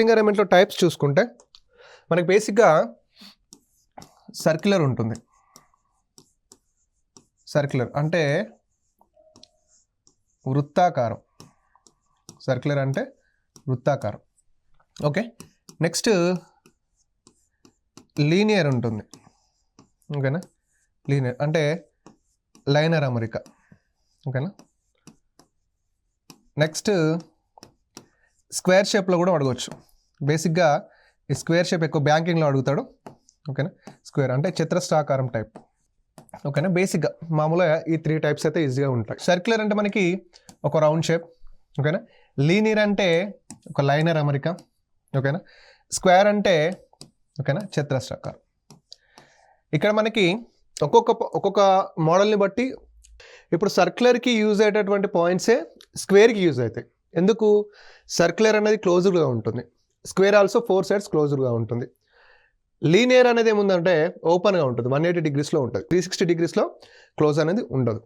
Sitting అరేంజ్మెంట్లో types చూసుకుంటే మనకి బేసిక్గా సర్క్యులర్ ఉంటుంది. సర్క్యులర్ అంటే వృత్తాకారం. సర్క్యులర్ అంటే వృత్తాకారం. ఓకే, నెక్స్ట్ లీనియర్ ఉంటుంది. ఓకేనా, లీనియర్ అంటే లైనర్ అమరిక. ఓకేనా, నెక్స్ట్ స్క్వేర్ షేప్లో కూడా అడగవచ్చు. బేసిక్గా ఈ స్క్వేర్ షేప్ ఎక్కువ బ్యాంకింగ్లో అడుగుతాడు. ఓకేనా, స్క్వేర్ అంటే చతురస్రాకారం టైప్. ఓకేనా, బేసిక్గా మామూలుగా ఈ 3 టైప్స్ అయితే ఈజీగా ఉంటాయి. సర్క్యులర్ అంటే మనకి ఒక రౌండ్ షేప్. ఓకేనా, లీనియర్ అంటే ఒక లైనర్ అమరిక. ఓకేనా, స్క్వేర్ అంటే ఓకేనా చతురస్రాకారం. ఇక్కడ మనకి ఒక్కొక్క మోడల్ని బట్టి ఇప్పుడు సర్క్యులర్కి యూజ్ అయ్యేటటువంటి పాయింట్సే స్క్వేర్కి యూజ్ అవుతాయి. ఎందుకు? సర్క్యులర్ అనేది క్లోజ్డ్గా ఉంటుంది, స్క్వేర్ ఆల్సో 4 సైడ్స్ క్లోజ్డ్గా ఉంటుంది. లీనియర్ అనేది ఏముందంటే ఓపెన్గా ఉంటుంది, 180 డిగ్రీస్లో ఉంటుంది, 360 డిగ్రీస్లో క్లోజ్ అనేది ఉండదు.